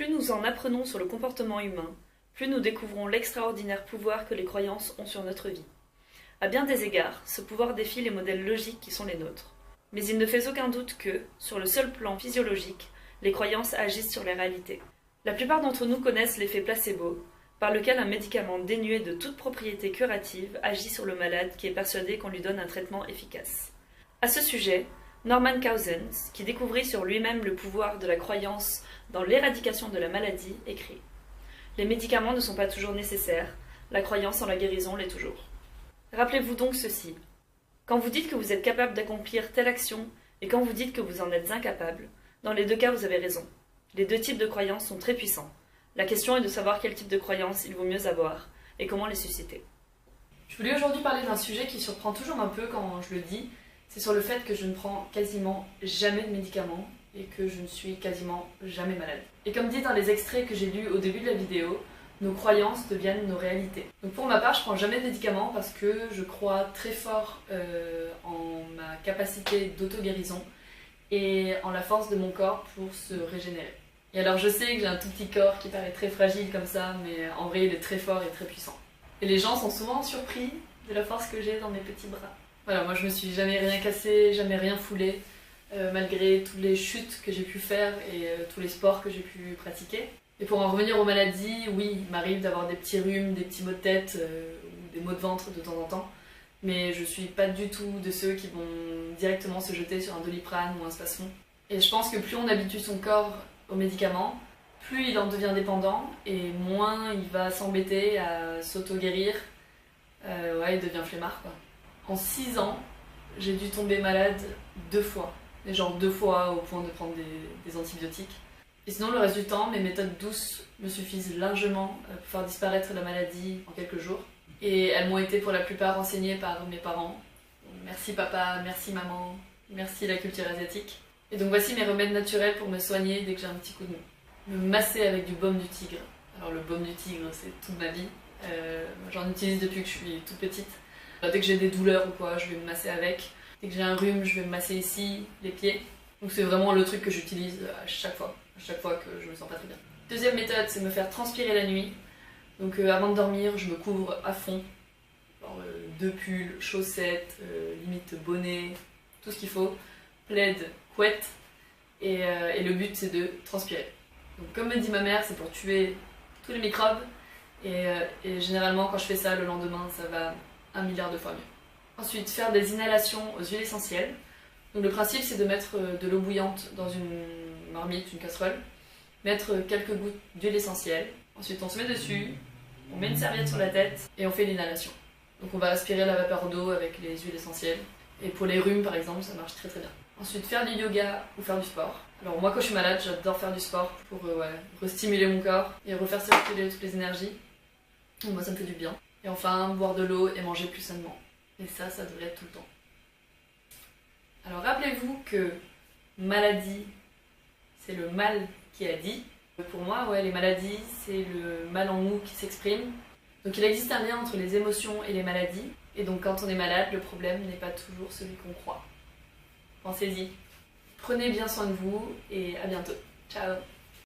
Plus nous en apprenons sur le comportement humain, plus nous découvrons l'extraordinaire pouvoir que les croyances ont sur notre vie. À bien des égards, ce pouvoir défie les modèles logiques qui sont les nôtres. Mais il ne fait aucun doute que, sur le seul plan physiologique, les croyances agissent sur les réalités. La plupart d'entre nous connaissent l'effet placebo, par lequel un médicament dénué de toute propriété curative agit sur le malade qui est persuadé qu'on lui donne un traitement efficace. À ce sujet, Norman Cousins, qui découvrit sur lui-même le pouvoir de la croyance dans l'éradication de la maladie, écrit « Les médicaments ne sont pas toujours nécessaires, la croyance en la guérison l'est toujours. » Rappelez-vous donc ceci. Quand vous dites que vous êtes capable d'accomplir telle action et quand vous dites que vous en êtes incapable, dans les deux cas vous avez raison. Les deux types de croyances sont très puissants. La question est de savoir quel type de croyances il vaut mieux avoir et comment les susciter. Je voulais aujourd'hui parler d'un sujet qui surprend toujours un peu quand je le dis. C'est sur le fait que je ne prends quasiment jamais de médicaments et que je ne suis quasiment jamais malade. Et comme dit dans les extraits que j'ai lus au début de la vidéo, nos croyances deviennent nos réalités. Donc pour ma part, je prends jamais de médicaments parce que je crois très fort en ma capacité d'auto-guérison et en la force de mon corps pour se régénérer. Et alors je sais que j'ai un tout petit corps qui paraît très fragile comme ça, mais en vrai il est très fort et très puissant. Et les gens sont souvent surpris de la force que j'ai dans mes petits bras. Voilà, moi je me suis jamais rien cassé, jamais rien foulé, malgré toutes les chutes que j'ai pu faire et tous les sports que j'ai pu pratiquer. Et pour en revenir aux maladies, oui, il m'arrive d'avoir des petits rhumes, des petits maux de tête ou des maux de ventre de temps en temps, mais je suis pas du tout de ceux qui vont directement se jeter sur un Doliprane ou un Spasfon. Et je pense que plus on habitue son corps aux médicaments, plus il en devient dépendant et moins il va s'embêter à s'auto-guérir. Ouais, il devient flemmard quoi. En 6 ans, j'ai dû tomber malade 2 fois. Et genre 2 fois au point de prendre des antibiotiques. Et sinon, le reste du temps, mes méthodes douces me suffisent largement pour faire disparaître la maladie en quelques jours. Et elles m'ont été pour la plupart enseignées par mes parents. Merci papa, merci maman, merci la culture asiatique. Et donc voici mes remèdes naturels pour me soigner dès que j'ai un petit coup de mou. Me masser avec du baume du tigre. Alors le baume du tigre, c'est toute ma vie. J'en utilise depuis que je suis toute petite. Dès que j'ai des douleurs ou quoi, je vais me masser avec. Dès que j'ai un rhume, je vais me masser ici, les pieds. Donc c'est vraiment le truc que j'utilise à chaque fois que je me sens pas très bien. Deuxième méthode, c'est me faire transpirer la nuit. Donc avant de dormir, je me couvre à fond. Genre 2 pulls, chaussettes, limite bonnet, tout ce qu'il faut. Plaid, couette. Et le but c'est de transpirer. Donc comme me dit ma mère, c'est pour tuer tous les microbes. Et généralement quand je fais ça, le lendemain, ça va 1 milliard de fois mieux. Ensuite, faire des inhalations aux huiles essentielles. Donc le principe c'est de mettre de l'eau bouillante dans une marmite, une casserole, mettre quelques gouttes d'huile essentielle, ensuite on se met dessus, on met une serviette sur la tête et on fait l'inhalation. Donc on va aspirer la vapeur d'eau avec les huiles essentielles. Et pour les rhumes par exemple, ça marche très très bien. Ensuite faire du yoga ou faire du sport. Alors moi quand je suis malade, j'adore faire du sport pour restimuler mon corps et refaire circuler toutes les énergies. Donc moi ça me fait du bien. Et enfin boire de l'eau et manger plus sainement. Et ça devrait être tout le temps. Alors rappelez-vous que maladie, c'est le mal qui a dit. Pour moi, ouais, les maladies, c'est le mal en nous qui s'exprime. Donc il existe un lien entre les émotions et les maladies. Et donc quand on est malade, le problème n'est pas toujours celui qu'on croit. Pensez-y. Prenez bien soin de vous et à bientôt. Ciao!